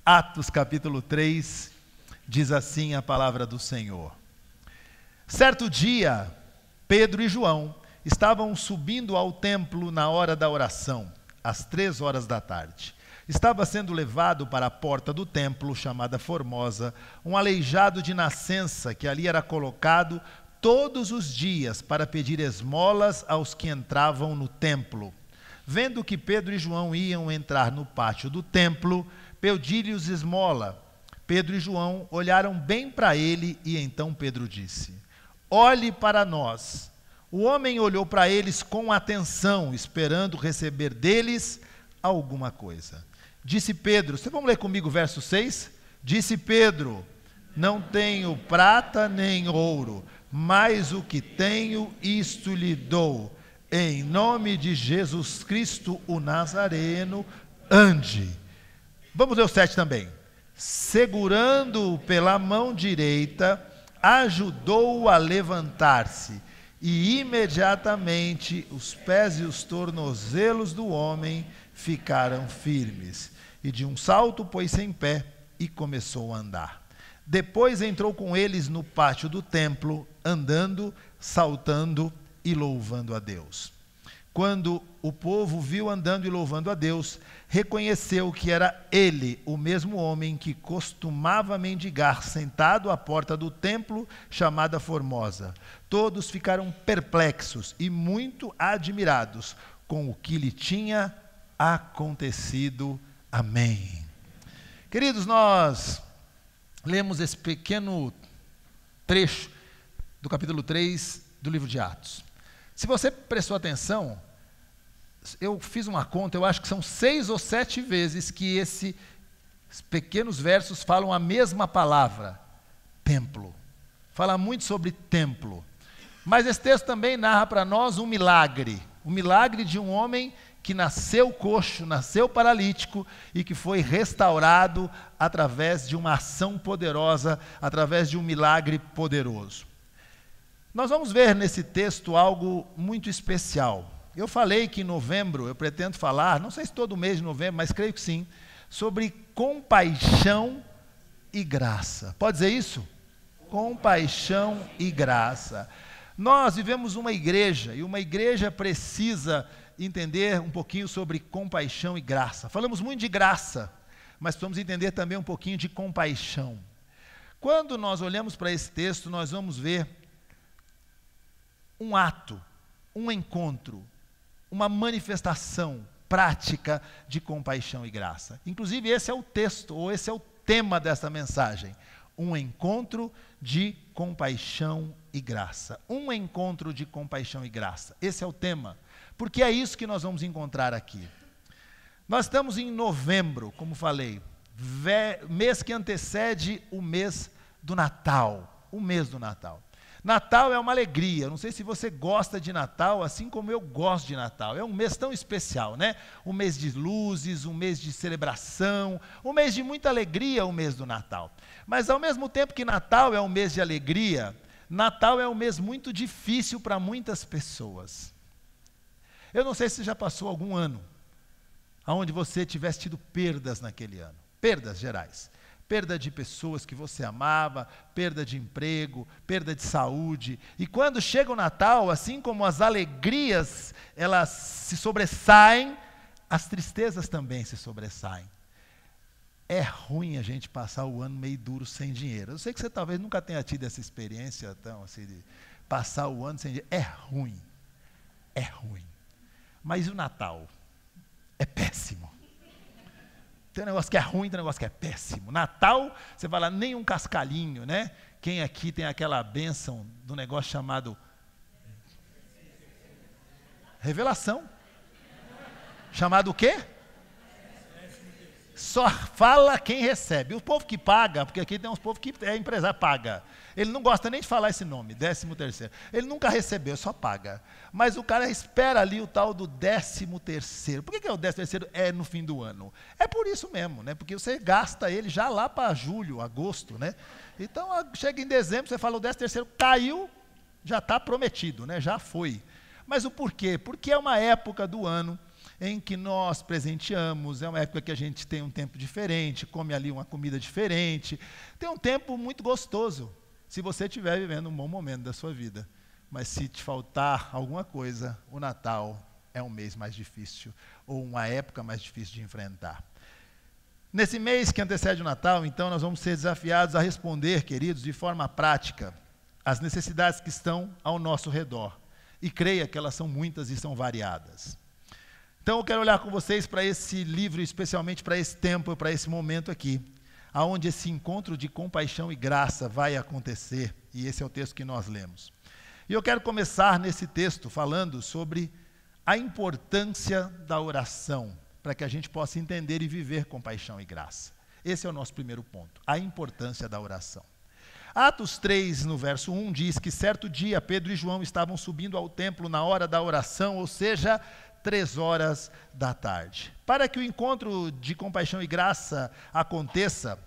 Atos capítulo 3, diz assim a palavra do Senhor. Certo dia, Pedro e João estavam subindo ao templo na hora da oração, às 3 horas da tarde. Estava sendo levado para a porta do templo, chamada Formosa, um aleijado de nascença que ali era colocado todos os dias para pedir esmolas aos que entravam no templo. Vendo que Pedro e João iam entrar no pátio do templo, pediu-lhes esmola. Pedro e João olharam bem para ele e então Pedro disse: olhe para nós. O homem olhou para eles com atenção, esperando receber deles alguma coisa. Disse Pedro, vocês vão ler comigo o verso 6? Disse Pedro: não tenho prata nem ouro, mas o que tenho, isto lhe dou. Em nome de Jesus Cristo, o Nazareno, ande. Vamos ler o 7 também. Segurando-o pela mão direita, ajudou-o a levantar-se, e imediatamente os pés e os tornozelos do homem ficaram firmes. E de um salto pôs-se em pé e começou a andar. Depois entrou com eles no pátio do templo, andando, saltando e louvando a Deus. Quando o povo viu andando e louvando a Deus, reconheceu que era ele, o mesmo homem que costumava mendigar sentado à porta do templo chamada Formosa. Todos ficaram perplexos e muito admirados com o que lhe tinha acontecido. Amém. Queridos, nós lemos esse pequeno trecho do capítulo 3 do livro de Atos. Se você prestou atenção, eu fiz uma conta, eu acho que são 6 ou 7 vezes que esses pequenos versos falam a mesma palavra, templo. Fala muito sobre templo. Mas esse texto também narra para nós um milagre de um homem que nasceu coxo, nasceu paralítico e que foi restaurado através de uma ação poderosa, através de um milagre poderoso. Nós vamos ver nesse texto algo muito especial. Eu falei que em novembro eu pretendo falar, não sei se todo mês de novembro, mas creio que sim, sobre compaixão e graça. Pode dizer isso? Compaixão e graça. Nós vivemos uma igreja, e uma igreja precisa entender um pouquinho sobre compaixão e graça. Falamos muito de graça, mas precisamos entender também um pouquinho de compaixão. Quando nós olhamos para esse texto, nós vamos ver um ato, um encontro, uma manifestação prática de compaixão e graça. Inclusive esse é o texto, ou esse é o tema dessa mensagem. Um encontro de compaixão e graça. Um encontro de compaixão e graça. Esse é o tema. Porque é isso que nós vamos encontrar aqui. Nós estamos em novembro, como falei, mês que antecede o mês do Natal. O mês do Natal. Natal é uma alegria, não sei se você gosta de Natal, assim como eu gosto de Natal. É um mês tão especial, né? Um mês de luzes, um mês de celebração, um mês de muita alegria, o mês do Natal. Mas ao mesmo tempo que Natal é um mês de alegria, Natal é um mês muito difícil para muitas pessoas. Eu não sei se já passou algum ano onde você tivesse tido perdas naquele ano, perdas gerais. Perda de pessoas que você amava, perda de emprego, perda de saúde. E quando chega o Natal, assim como as alegrias, elas se sobressaem, as tristezas também se sobressaem. É ruim a gente passar o ano meio duro sem dinheiro. Eu sei que você talvez nunca tenha tido essa experiência, então, assim, de passar o ano sem dinheiro. É ruim. É ruim. Mas o Natal é péssimo. Tem um negócio que é ruim, tem um negócio que é péssimo. Natal, você vai lá, nem um cascalhinho, né? Quem aqui tem aquela bênção do negócio chamado revelação? Chamado o quê? Só fala quem recebe. O povo que paga, porque aqui tem uns povos que é empresário, paga. Ele não gosta nem de falar esse nome, 13º. Ele nunca recebeu, só paga. Mas o cara espera ali o tal do 13º. Por que é o 13º? É no fim do ano. É por isso mesmo, né? Porque você gasta ele já lá para julho, agosto, né? Então, chega em dezembro, você fala o 13º caiu, já está prometido, né? Já foi. Mas o porquê? Porque é uma época do ano em que nós presenteamos, é uma época que a gente tem um tempo diferente, come ali uma comida diferente, tem um tempo muito gostoso, se você estiver vivendo um bom momento da sua vida. Mas se te faltar alguma coisa, o Natal é um mês mais difícil, ou uma época mais difícil de enfrentar. Nesse mês que antecede o Natal, então, nós vamos ser desafiados a responder, queridos, de forma prática, às necessidades que estão ao nosso redor. E creia que elas são muitas e são variadas. Então, eu quero olhar com vocês para esse livro, especialmente para esse tempo, para esse momento aqui, aonde esse encontro de compaixão e graça vai acontecer, e esse é o texto que nós lemos. E eu quero começar nesse texto falando sobre a importância da oração, para que a gente possa entender e viver compaixão e graça. Esse é o nosso primeiro ponto, a importância da oração. Atos 3, no verso 1, diz que certo dia Pedro e João estavam subindo ao templo na hora da oração, ou seja, 3 horas da tarde. Para que o encontro de compaixão e graça aconteça,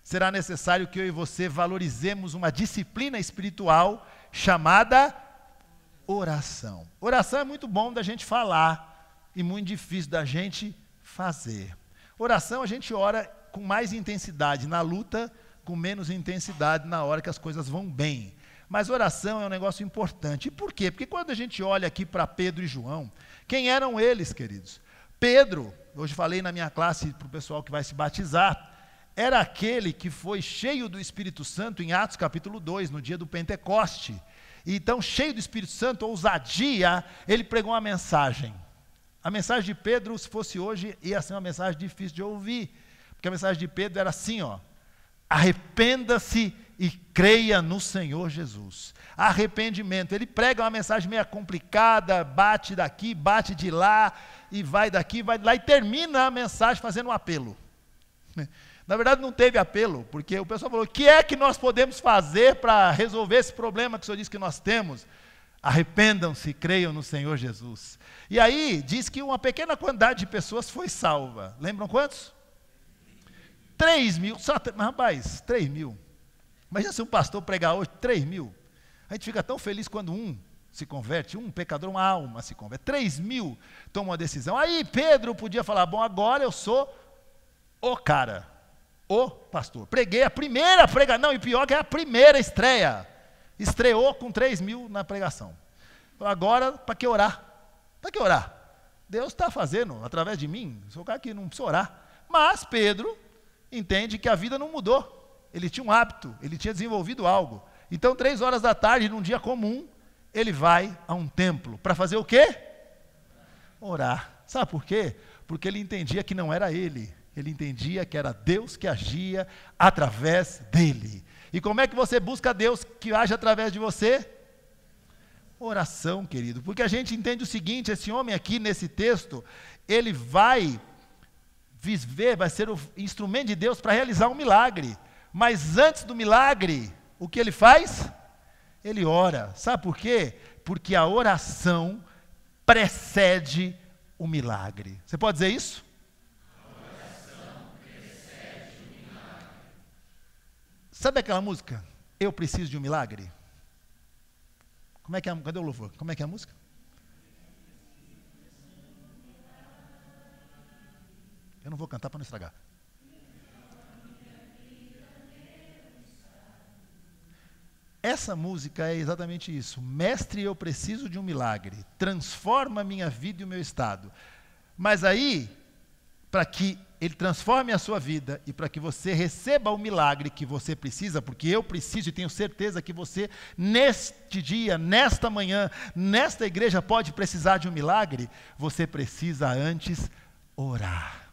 será necessário que eu e você valorizemos uma disciplina espiritual chamada oração. Oração é muito bom da gente falar e muito difícil da gente fazer. Oração a gente ora com mais intensidade na luta, com menos intensidade na hora que as coisas vão bem. Mas oração é um negócio importante. E por quê? Porque quando a gente olha aqui para Pedro e João, quem eram eles, queridos? Pedro, hoje falei na minha classe para o pessoal que vai se batizar, era aquele que foi cheio do Espírito Santo em Atos capítulo 2, no dia do Pentecoste. Então, cheio do Espírito Santo, ousadia, ele pregou uma mensagem. A mensagem de Pedro, se fosse hoje, ia ser uma mensagem difícil de ouvir. Porque a mensagem de Pedro era assim, ó: arrependa-se e creia no Senhor Jesus. Arrependimento. Ele prega uma mensagem meio complicada, bate daqui, bate de lá, e vai daqui, vai de lá, e termina a mensagem fazendo um apelo. Na verdade não teve apelo, porque o pessoal falou: o que é que nós podemos fazer para resolver esse problema que o Senhor disse que nós temos? Arrependam-se e creiam no Senhor Jesus. E aí diz que uma pequena quantidade de pessoas foi salva. Lembram quantos? 3.000, rapaz, 3.000. Imagina se um pastor pregar hoje 3.000. A gente fica tão feliz quando um se converte, um pecador, uma alma se converte. 3.000 tomam uma decisão. Aí Pedro podia falar: bom, agora eu sou o cara, o pastor. Preguei a primeira pregação, não, e pior que é a primeira estreia. Estreou com 3.000 na pregação. Agora, para que orar? Para que orar? Deus está fazendo através de mim, sou o cara que não precisa orar. Mas Pedro entende que a vida não mudou. Ele tinha um hábito, ele tinha desenvolvido algo. Então, 3 horas da tarde, num dia comum, ele vai a um templo. Para fazer o quê? Orar. Sabe por quê? Porque ele entendia que não era ele. Ele entendia que era Deus que agia através dele. E como é que você busca Deus que age através de você? Oração, querido. Porque a gente entende o seguinte: esse homem aqui nesse texto, ele vai viver, vai ser o instrumento de Deus para realizar um milagre. Mas antes do milagre, o que ele faz? Ele ora. Sabe por quê? Porque a oração precede o milagre. Você pode dizer isso? A oração precede o milagre. Sabe aquela música? Eu preciso de um milagre? Como é que é? Cadê o louvor? Como é que é a música? Eu não vou cantar para não estragar. Essa música é exatamente isso. Mestre, eu preciso de um milagre. Transforma a minha vida e o meu estado. Mas aí, para que ele transforme a sua vida e para que você receba o milagre que você precisa, porque eu preciso e tenho certeza que você, neste dia, nesta manhã, nesta igreja, pode precisar de um milagre, você precisa antes orar.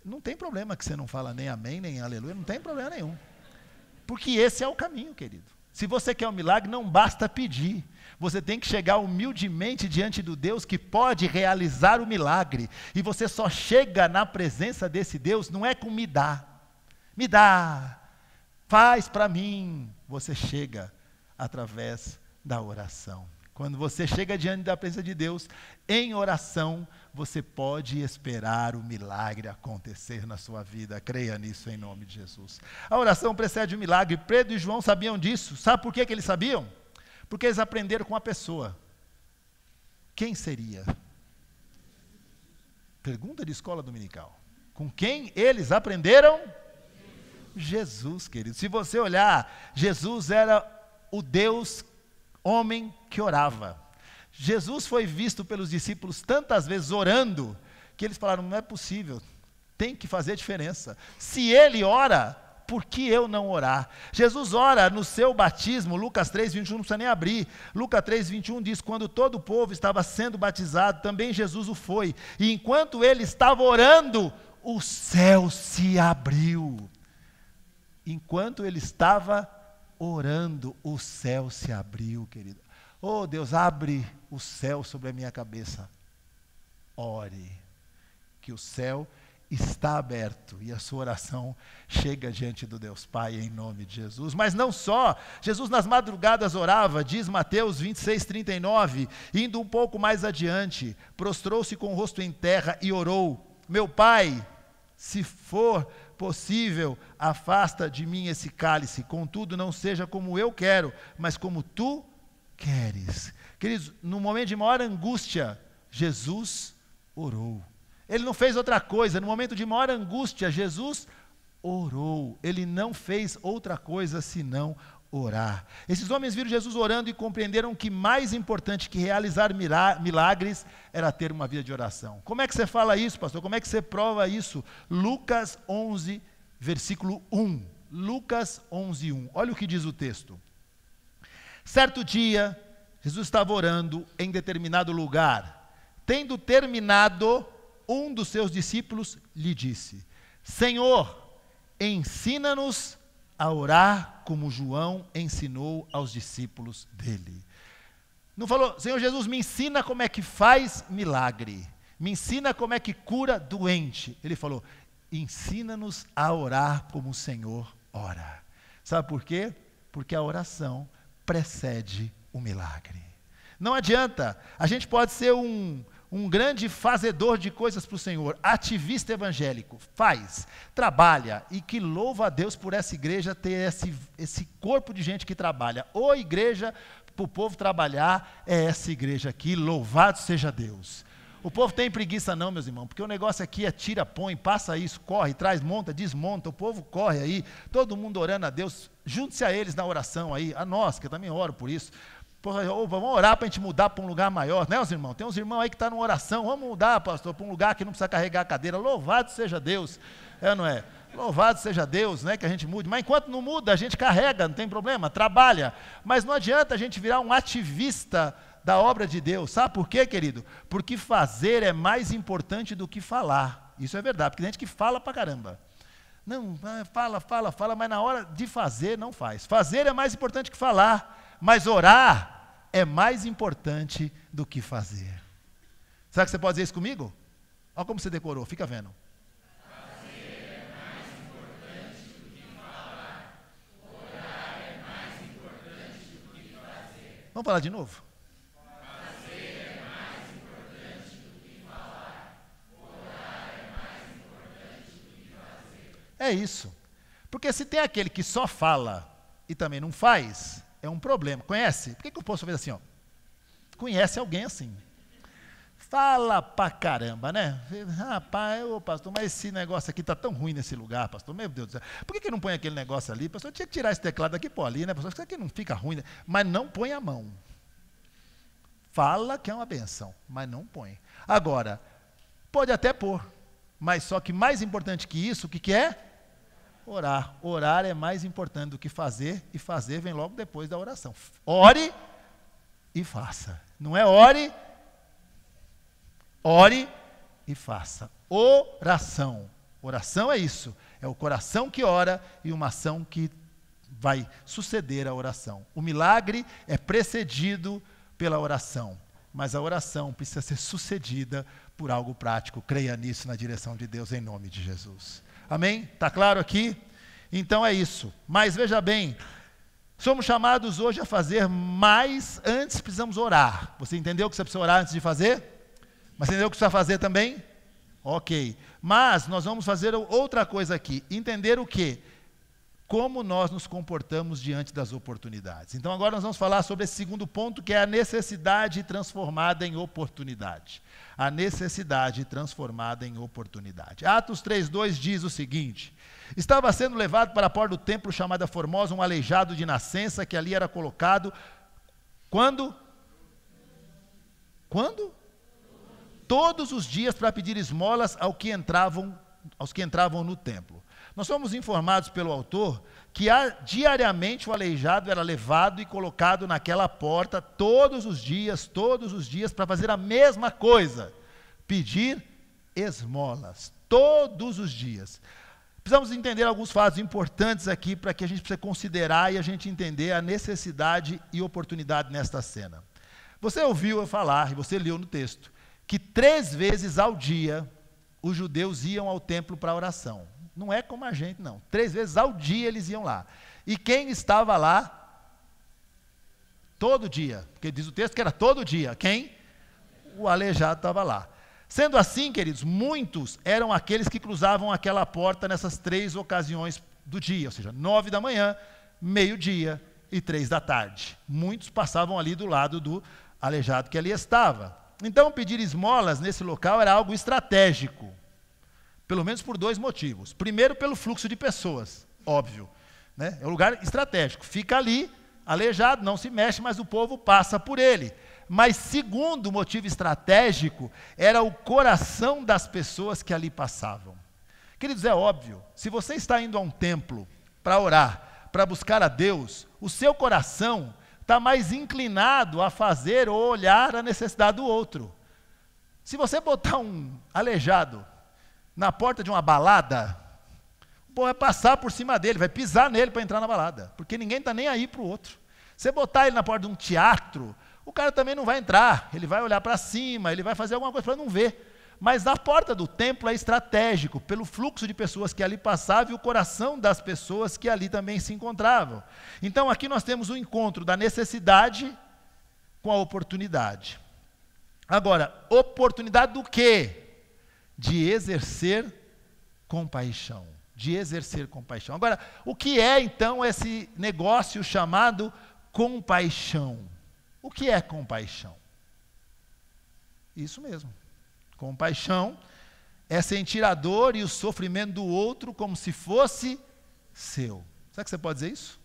Não tem problema que você não fala nem amém, nem aleluia, não tem problema nenhum. Porque esse é o caminho, querido. Se você quer um milagre, não basta pedir. Você tem que chegar humildemente diante do Deus que pode realizar o milagre. E você só chega na presença desse Deus, não é com me dá, faz para mim. Você chega através da oração. Quando você chega diante da presença de Deus, em oração, você pode esperar o milagre acontecer na sua vida. Creia nisso em nome de Jesus. A oração precede o milagre. Pedro e João sabiam disso. Sabe por que eles sabiam? Porque eles aprenderam com a pessoa. Quem seria? Pergunta de escola dominical. Com quem eles aprenderam? Jesus, querido. Se você olhar, Jesus era o Deus homem que orava. Jesus foi visto pelos discípulos tantas vezes orando, que eles falaram, não é possível, tem que fazer diferença. Se ele ora, por que eu não orar? Jesus ora no seu batismo, Lucas 3:21, não precisa nem abrir. Lucas 3:21 diz, quando todo o povo estava sendo batizado, também Jesus o foi. E enquanto ele estava orando, o céu se abriu. Enquanto ele estava orando, o céu se abriu, querido. Oh, Deus, abre o céu sobre a minha cabeça. Ore, que o céu está aberto e a sua oração chega diante do Deus Pai em nome de Jesus. Mas não só, Jesus nas madrugadas orava, diz Mateus 26:39, indo um pouco mais adiante, prostrou-se com o rosto em terra e orou, meu Pai, se for possível, afasta de mim esse cálice, contudo não seja como eu quero, mas como tu queres. Queridos, no momento de maior angústia, Jesus orou. Ele não fez outra coisa, no momento de maior angústia, Jesus orou. Ele não fez outra coisa senão orar. Esses homens viram Jesus orando e compreenderam que mais importante que realizar milagres era ter uma vida de oração. Como é que você fala isso, pastor? Como é que você prova isso? Lucas 11, versículo 1. Lucas 11, 1. Olha o que diz o texto. Certo dia, Jesus estava orando em determinado lugar. Tendo terminado, um dos seus discípulos lhe disse, Senhor, ensina-nos a orar como João ensinou aos discípulos dele. Não falou, Senhor Jesus, me ensina como é que faz milagre, me ensina como é que cura doente. Ele falou, ensina-nos a orar como o Senhor ora. Sabe por quê? Porque a oração precede o milagre. Não adianta, a gente pode ser um grande fazedor de coisas para o Senhor, ativista evangélico, faz, trabalha, e que louva a Deus por essa igreja ter esse corpo de gente que trabalha. Ou igreja, para o povo trabalhar, é essa igreja aqui, louvado seja Deus. O povo tem preguiça não, meus irmãos, porque o negócio aqui é tira, põe, passa isso, corre, traz, monta, desmonta, o povo corre aí, todo mundo orando a Deus, junte-se a eles na oração aí, a nós, que eu também oro por isso. Vamos orar para a gente mudar para um lugar maior, né, os irmãos? Tem uns irmãos aí que estão numa oração, vamos mudar, pastor, para um lugar que não precisa carregar a cadeira. Louvado seja Deus, não é? Louvado seja Deus, né, que a gente mude. Mas enquanto não muda, a gente carrega, não tem problema, trabalha. Mas não adianta a gente virar um ativista da obra de Deus. Sabe por quê, querido? Porque fazer é mais importante do que falar. Isso é verdade, porque tem gente que fala pra caramba. Não, fala, mas na hora de fazer, não faz. Fazer é mais importante que falar, mas orar é mais importante do que fazer. Será que você pode dizer isso comigo? Olha como você decorou, fica vendo. Fazer é mais importante do que falar. Orar é mais importante do que fazer. Vamos falar de novo? Fazer é mais importante do que falar. Orar é mais importante do que fazer. É isso. Porque se tem aquele que só fala e também não faz, é um problema. Conhece? Por que o povo só fez assim, ó? Conhece alguém assim? Fala pra caramba, né? Rapaz, ô pastor, mas esse negócio aqui está tão ruim nesse lugar, pastor. Meu Deus do céu. Por que não põe aquele negócio ali? Pastor, tinha que tirar esse teclado daqui por ali, né? Pastor, isso aqui não fica ruim, né? Mas não põe a mão. Fala que é uma benção, mas não põe. Agora, pode até pôr, mas só que mais importante que isso, o que é? Orar. Orar é mais importante do que fazer, e fazer vem logo depois da oração. Ore e faça. Não é ore e faça. Oração. Oração é isso. É o coração que ora e uma ação que vai suceder a oração. O milagre é precedido pela oração, mas a oração precisa ser sucedida por algo prático. Creia nisso na direção de Deus em nome de Jesus. Amém? Está claro aqui? Então é isso. Mas veja bem, somos chamados hoje a fazer mais, antes precisamos orar. Você entendeu que você precisa orar antes de fazer? Mas entendeu o que precisa fazer também? Ok. Mas nós vamos fazer outra coisa aqui. Entender o quê? como nós nos comportamos diante das oportunidades. Então agora nós vamos falar sobre esse segundo ponto, que é a necessidade transformada em oportunidade. A necessidade transformada em oportunidade. Atos 3:2 diz o seguinte: estava sendo levado para a porta do templo chamada Formosa um aleijado de nascença, que ali era colocado, quando? Todos os dias, para pedir esmolas aos que entravam no templo. Nós somos informados pelo autor que diariamente o aleijado era levado e colocado naquela porta todos os dias, para fazer a mesma coisa, pedir esmolas, todos os dias. Precisamos entender alguns fatos importantes aqui para que a gente precisa considerar e a gente entender a necessidade e oportunidade nesta cena. Você ouviu eu falar, e você leu no texto, que 3 vezes ao dia os judeus iam ao templo para oração. Não é como a gente, não. 3 vezes ao dia eles iam lá. E quem estava lá? Todo dia. Porque diz o texto que era todo dia. Quem? O aleijado estava lá. Sendo assim, queridos, muitos eram aqueles que cruzavam aquela porta nessas 3 ocasiões do dia. Ou seja, 9 da manhã, meio-dia e 3 da tarde. Muitos passavam ali do lado do aleijado que ali estava. Então, pedir esmolas nesse local era algo estratégico. Pelo menos por 2 motivos. Primeiro, pelo fluxo de pessoas, óbvio. Né? É um lugar estratégico. Fica ali, aleijado, não se mexe, mas o povo passa por ele. Mas segundo motivo estratégico, era o coração das pessoas que ali passavam. Queridos, é óbvio, se você está indo a um templo para orar, para buscar a Deus, o seu coração está mais inclinado a fazer ou olhar a necessidade do outro. Se você botar um aleijado na porta de uma balada, o povo vai passar por cima dele, vai pisar nele para entrar na balada, porque ninguém está nem aí para o outro. Você botar ele na porta de um teatro, o cara também não vai entrar, ele vai olhar para cima, ele vai fazer alguma coisa para não ver. Mas na porta do templo é estratégico, pelo fluxo de pessoas que ali passavam e o coração das pessoas que ali também se encontravam. Então aqui nós temos o encontro da necessidade com a oportunidade. Agora, oportunidade do quê? De exercer compaixão. De exercer compaixão. Agora, o que é então esse negócio chamado compaixão? O que é compaixão? Isso mesmo. Compaixão é sentir a dor e o sofrimento do outro como se fosse seu. Será que você pode dizer isso?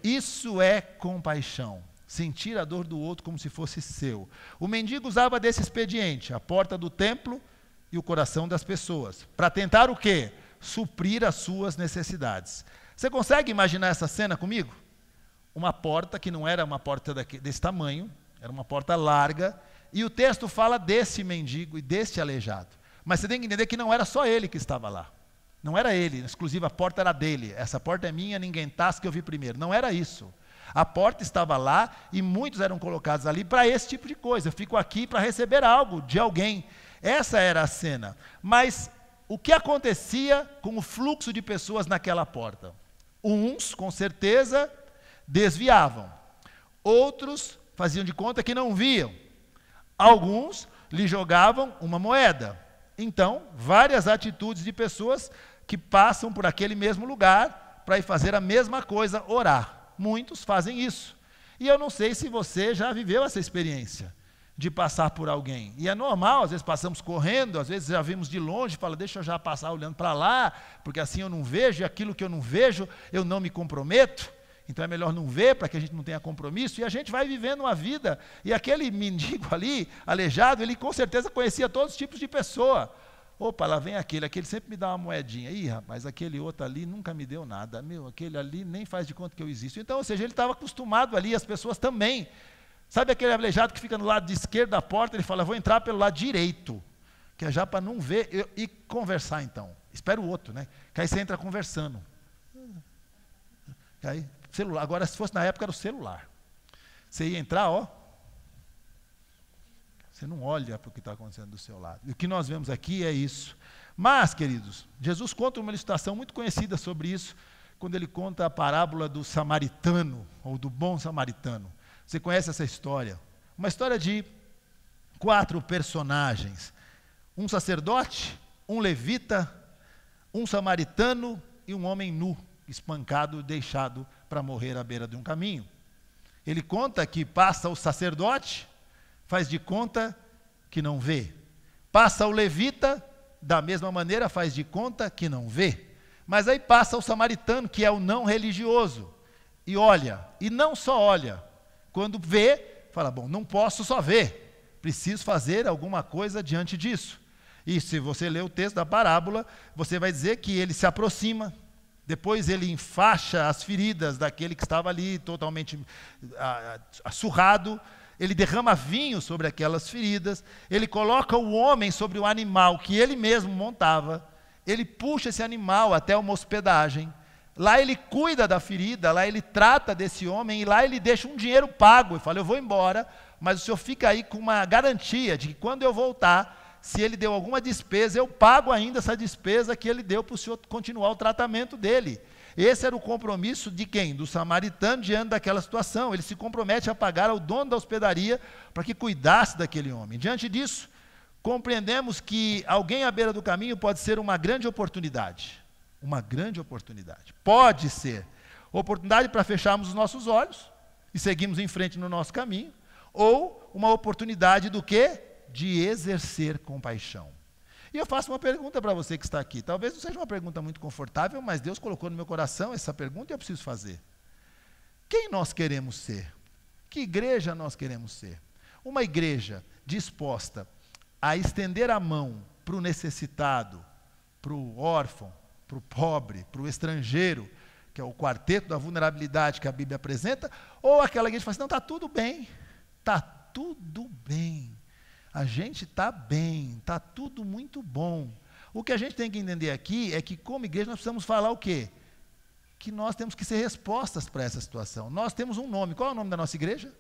Isso é compaixão. Sentir a dor do outro como se fosse seu. O mendigo usava desse expediente, a porta do templo e o coração das pessoas, para tentar o quê? Suprir as suas necessidades. Você consegue imaginar essa cena comigo? Uma porta que não era uma porta desse tamanho, era uma porta larga, e o texto fala desse mendigo e desse aleijado. Mas você tem que entender que não era só ele que estava lá. Não era ele, exclusiva, a porta era dele. Essa porta é minha, ninguém tasca, eu vi primeiro. Não era isso. A porta estava lá e muitos eram colocados ali para esse tipo de coisa. Eu fico aqui para receber algo de alguém. Essa era a cena. Mas o que acontecia com o fluxo de pessoas naquela porta? Uns, com certeza, desviavam. Outros faziam de conta que não viam. Alguns lhe jogavam uma moeda. Então, várias atitudes de pessoas que passam por aquele mesmo lugar para ir fazer a mesma coisa, orar. Muitos fazem isso. E eu não sei se você já viveu essa experiência de passar por alguém. E é normal, às vezes passamos correndo, às vezes já vimos de longe, fala, deixa eu já passar olhando para lá, porque assim eu não vejo, e aquilo que eu não vejo, eu não me comprometo. Então é melhor não ver, para que a gente não tenha compromisso, e a gente vai vivendo uma vida. E aquele mendigo ali, aleijado, ele com certeza conhecia todos os tipos de pessoa. Opa, lá vem aquele sempre me dá uma moedinha. Ih, rapaz, aquele outro ali nunca me deu nada. Meu, aquele ali nem faz de conta que eu existo. Então, ou seja, ele estava acostumado ali, as pessoas também. Sabe aquele aleijado que fica no lado esquerdo da porta, ele fala, vou entrar pelo lado direito, que é já para não ver e conversar então. Espera o outro, né? Que aí você entra conversando. Aí, celular. Agora, se fosse na época, era o celular. Você ia entrar, ó. Você não olha para o que está acontecendo do seu lado. E o que nós vemos aqui é isso. Mas, queridos, Jesus conta uma ilustração muito conhecida sobre isso, quando ele conta a parábola do samaritano, ou do bom samaritano. Você conhece essa história? Uma história de 4 personagens. um sacerdote, um levita, um samaritano e um homem nu, espancado, deixado para morrer à beira de um caminho. Ele conta que passa o sacerdote, faz de conta que não vê. Passa o levita, da mesma maneira faz de conta que não vê. Mas aí passa o samaritano, que é o não religioso, e olha, e não só olha, quando vê, fala, bom, não posso só ver, preciso fazer alguma coisa diante disso. E se você ler o texto da parábola, você vai dizer que ele se aproxima, depois ele enfaixa as feridas daquele que estava ali totalmente surrado, ele derrama vinho sobre aquelas feridas, ele coloca o homem sobre o animal que ele mesmo montava, ele puxa esse animal até uma hospedagem, lá ele cuida da ferida, lá ele trata desse homem, e lá ele deixa um dinheiro pago, e fala, eu vou embora, mas o senhor fica aí com uma garantia de que quando eu voltar, se ele deu alguma despesa, eu pago ainda essa despesa que ele deu para o senhor continuar o tratamento dele. Esse era o compromisso de quem? Do samaritano diante daquela situação. Ele se compromete a pagar ao dono da hospedaria para que cuidasse daquele homem. Diante disso, compreendemos que alguém à beira do caminho pode ser uma grande oportunidade. Uma grande oportunidade. Pode ser oportunidade para fecharmos os nossos olhos e seguirmos em frente no nosso caminho, ou uma oportunidade do quê? De exercer compaixão. E eu faço uma pergunta para você que está aqui. Talvez não seja uma pergunta muito confortável, mas Deus colocou no meu coração essa pergunta e eu preciso fazer. Quem nós queremos ser? Que igreja nós queremos ser? Uma igreja disposta a estender a mão para o necessitado, para o órfão, para o pobre, para o estrangeiro, que é o quarteto da vulnerabilidade que a Bíblia apresenta, ou aquela igreja que fala assim, não, está tudo bem, está tudo bem. A gente está bem, está tudo muito bom. O que a gente tem que entender aqui é que, como igreja, nós precisamos falar o quê? Que nós temos que ser respostas para essa situação. Nós temos um nome. Qual é o nome da nossa igreja?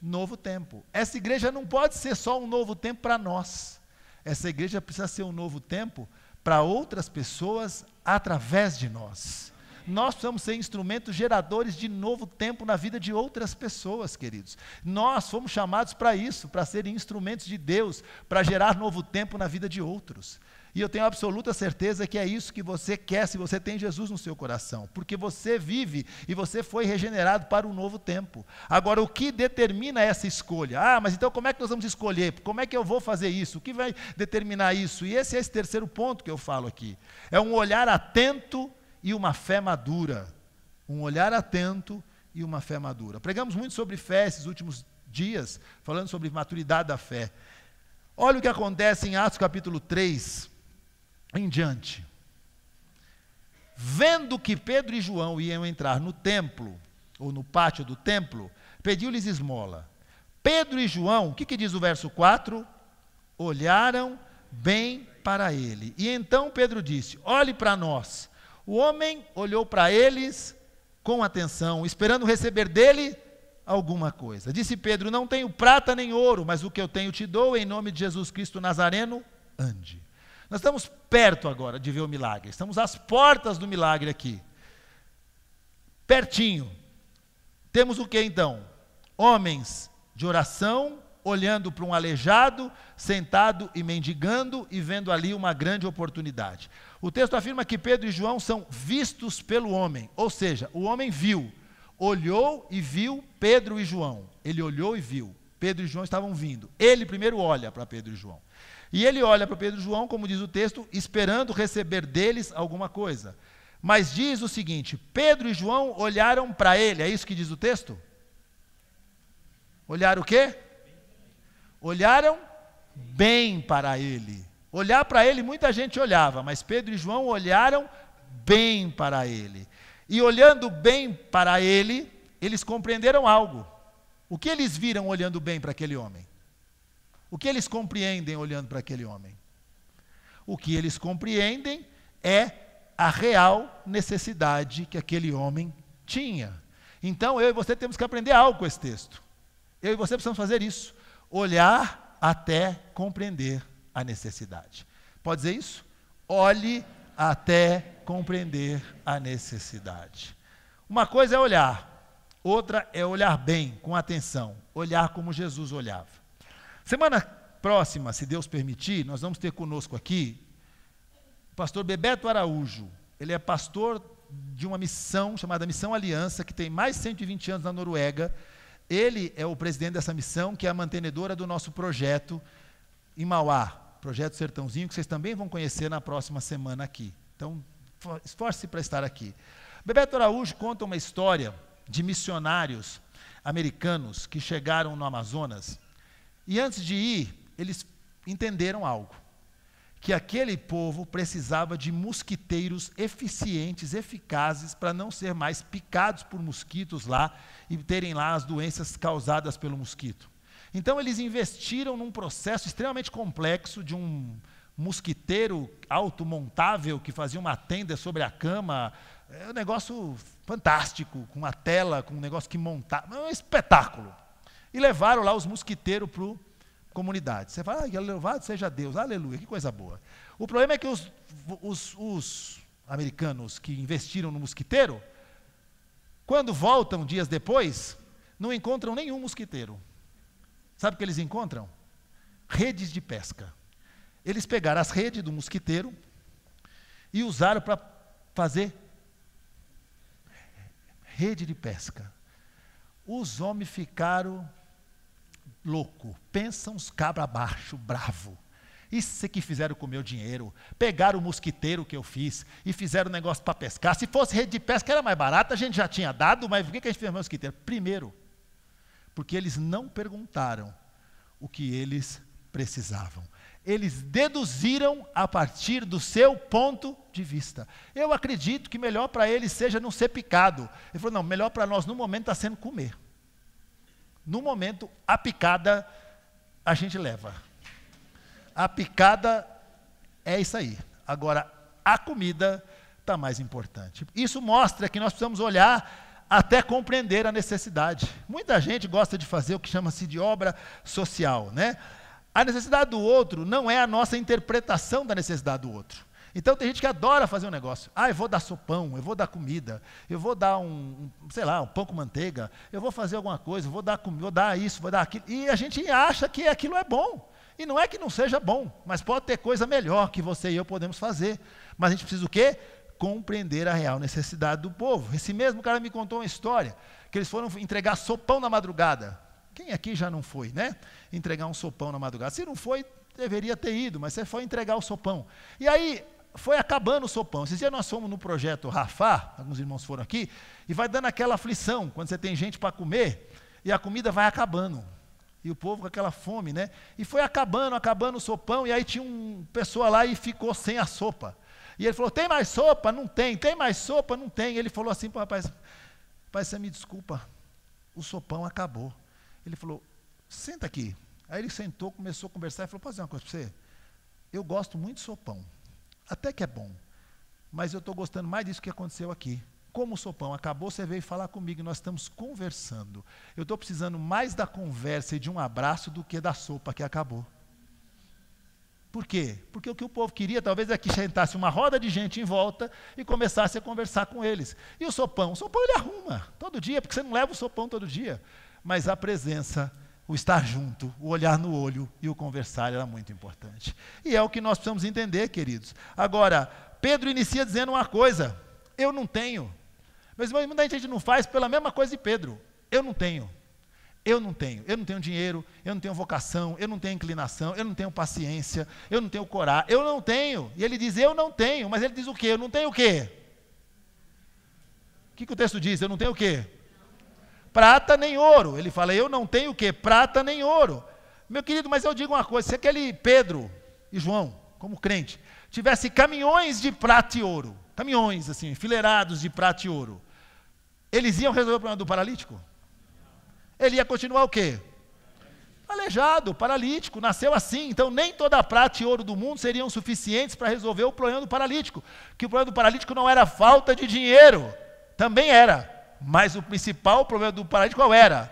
Novo Tempo. Essa igreja não pode ser só um novo tempo para nós. Essa igreja precisa ser um novo tempo para outras pessoas através de nós. Nós precisamos ser instrumentos geradores de novo tempo na vida de outras pessoas, queridos. Nós fomos chamados para isso, para serem instrumentos de Deus, para gerar novo tempo na vida de outros. E eu tenho absoluta certeza que é isso que você quer, se você tem Jesus no seu coração, porque você vive e você foi regenerado para um novo tempo. Agora, o que determina essa escolha? Ah, mas então como é que nós vamos escolher? Como é que eu vou fazer isso? O que vai determinar isso? E esse é esse terceiro ponto que eu falo aqui. É um olhar atento e uma fé madura. Um olhar atento e uma fé madura. Pregamos muito sobre fé esses últimos dias, falando sobre maturidade da fé. Olha o que acontece em Atos capítulo 3, em diante. Vendo que Pedro e João iam entrar no templo, ou no pátio do templo, pediu-lhes esmola. Pedro e João, o que diz o verso 4? Olharam bem para ele. E então Pedro disse, olhe para nós. O homem olhou para eles com atenção, esperando receber dele alguma coisa. Disse Pedro, não tenho prata nem ouro, mas o que eu tenho te dou, em nome de Jesus Cristo Nazareno, ande. Nós estamos perto agora de ver o milagre, estamos às portas do milagre aqui. Pertinho. Temos o que então? Homens de oração, olhando para um aleijado, sentado e mendigando e vendo ali uma grande oportunidade. O texto afirma que Pedro e João são vistos pelo homem, ou seja, o homem viu, olhou e viu Pedro e João. Ele olhou e viu, Pedro e João estavam vindo. Ele primeiro olha para Pedro e João. E ele olha para Pedro e João, como diz o texto, esperando receber deles alguma coisa. Mas diz o seguinte, Pedro e João olharam para ele, é isso que diz o texto? Olharam o quê? Olharam bem para ele. Olhar para ele, muita gente olhava, mas Pedro e João olharam bem para ele. E olhando bem para ele, eles compreenderam algo. O que eles viram olhando bem para aquele homem? O que eles compreendem olhando para aquele homem? O que eles compreendem é a real necessidade que aquele homem tinha. Então, eu e você temos que aprender algo com esse texto. Eu e você precisamos fazer isso. Olhar até compreender a necessidade. Pode dizer isso? Olhe até compreender a necessidade. Uma coisa é olhar, outra é olhar bem, com atenção, olhar como Jesus olhava. Semana próxima, se Deus permitir, nós vamos ter conosco aqui o pastor Bebeto Araújo. Ele é pastor de uma missão chamada Missão Aliança, que tem mais de 120 anos na Noruega. Ele é o presidente dessa missão, que é a mantenedora do nosso projeto em Mauá, Projeto Sertãozinho, que vocês também vão conhecer na próxima semana aqui. Então, esforce-se para estar aqui. Bebeto Araújo conta uma história de missionários americanos que chegaram no Amazonas e antes de ir, eles entenderam algo, que aquele povo precisava de mosquiteiros eficientes, eficazes, para não ser mais picados por mosquitos lá e terem lá as doenças causadas pelo mosquito. Então eles investiram num processo extremamente complexo de um mosquiteiro automontável que fazia uma tenda sobre a cama, um negócio fantástico, com uma tela, com um negócio que montava, um espetáculo. E levaram lá os mosquiteiros para a comunidade. Você fala, louvado seja Deus, aleluia, que coisa boa. O problema é que os americanos que investiram no mosquiteiro, quando voltam dias depois, não encontram nenhum mosquiteiro. Sabe o que eles encontram? Redes de pesca. Eles pegaram as redes do mosquiteiro e usaram para fazer rede de pesca. Os homens ficaram loucos. Pensam uns cabra baixo, bravo. Isso que fizeram com o meu dinheiro. Pegaram o mosquiteiro que eu fiz e fizeram um negócio para pescar. Se fosse rede de pesca era mais barata, a gente já tinha dado, mas por que a gente fez mosquiteiro? Primeiro, porque eles não perguntaram o que eles precisavam. Eles deduziram a partir do seu ponto de vista. Eu acredito que melhor para eles seja não ser picado. Ele falou, não, melhor para nós no momento está sendo comer. No momento, a picada a gente leva. A picada é isso aí. Agora, a comida está mais importante. Isso mostra que nós precisamos olhar até compreender a necessidade. Muita gente gosta de fazer o que chama-se de obra social, né? A necessidade do outro não é a nossa interpretação da necessidade do outro. Então tem gente que adora fazer um negócio. Eu vou dar sopão, eu vou dar comida, eu vou dar um pão com manteiga, eu vou fazer alguma coisa, eu vou dar comida, vou dar isso, vou dar aquilo. E a gente acha que aquilo é bom. E não é que não seja bom, mas pode ter coisa melhor que você e eu podemos fazer. Mas a gente precisa o quê? Compreender a real necessidade do povo. Esse mesmo cara me contou uma história, que eles foram entregar sopão na madrugada. Quem aqui já não foi, né? Entregar um sopão na madrugada. Se não foi, deveria ter ido, mas você foi entregar o sopão. E aí, foi acabando o sopão. Esses dias nós fomos no projeto Rafá, alguns irmãos foram aqui, e vai dando aquela aflição, quando você tem gente para comer, e a comida vai acabando. E o povo com aquela fome, né? E foi acabando o sopão, e aí tinha uma pessoa lá e ficou sem a sopa. E ele falou, tem mais sopa? Não tem. Tem mais sopa? Não tem. E ele falou assim para o rapaz, você me desculpa, o sopão acabou. Ele falou, senta aqui. Aí ele sentou, começou a conversar e falou, posso dizer uma coisa para você? Eu gosto muito de sopão, até que é bom, mas eu estou gostando mais disso que aconteceu aqui. Como o sopão acabou, você veio falar comigo, nós estamos conversando. Eu estou precisando mais da conversa e de um abraço do que da sopa que acabou. Por quê? Porque o que o povo queria, talvez, é que sentasse uma roda de gente em volta e começasse a conversar com eles. E o sopão ele arruma todo dia, porque você não leva o sopão todo dia. Mas a presença, o estar junto, o olhar no olho e o conversar era muito importante. E é o que nós precisamos entender, queridos. Agora, Pedro inicia dizendo uma coisa, eu não tenho. Mas muita gente não faz pela mesma coisa de Pedro. Eu não tenho dinheiro, eu não tenho vocação, eu não tenho inclinação, eu não tenho paciência, eu não tenho coragem, eu não tenho. E ele diz, eu não tenho, mas ele diz o quê? Eu não tenho o quê? O que o texto diz? Eu não tenho o quê? Prata nem ouro. Ele fala, eu não tenho o quê? Prata nem ouro. Meu querido, mas eu digo uma coisa, se aquele Pedro e João, como crente, tivesse caminhões de prata e ouro, caminhões assim, enfileirados de prata e ouro, eles iam resolver o problema do paralítico? Ele ia continuar o quê? Aleijado, paralítico, nasceu assim. Então nem toda a prata e ouro do mundo seriam suficientes para resolver o problema do paralítico. Que o problema do paralítico não era falta de dinheiro, também era. Mas o principal problema do paralítico qual era?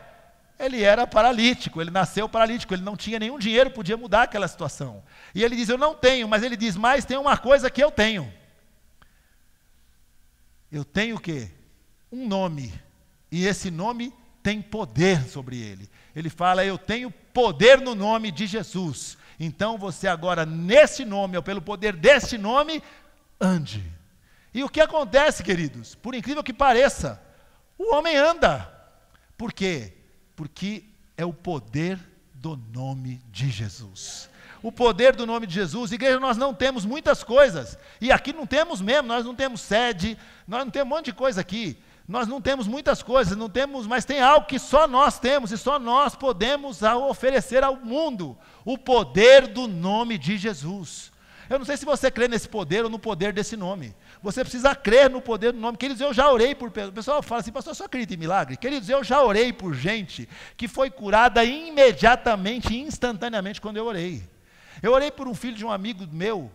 Ele era paralítico, ele nasceu paralítico, ele não tinha nenhum dinheiro, podia mudar aquela situação. E ele diz, eu não tenho, mas ele diz, mas tem uma coisa que eu tenho. Eu tenho o quê? Um nome. E esse nome tem poder sobre ele. Ele fala, eu tenho poder no nome de Jesus. Então você agora, nesse nome, ou pelo poder deste nome, ande. E o que acontece, queridos? Por incrível que pareça, o homem anda. Por quê? Porque é o poder do nome de Jesus. O poder do nome de Jesus. Igreja, nós não temos muitas coisas. E aqui não temos mesmo, nós não temos sede, nós não temos um monte de coisa aqui. Nós não temos muitas coisas, não temos, mas tem algo que só nós temos e só nós podemos oferecer ao mundo. O poder do nome de Jesus. Eu não sei se você crê nesse poder ou no poder desse nome. Você precisa crer no poder do nome. Queridos, eu já orei por... O pessoal fala assim, pastor, eu só acredito em milagre. Queridos, eu já orei por gente que foi curada imediatamente, instantaneamente, quando eu orei. Eu orei por um filho de um amigo meu,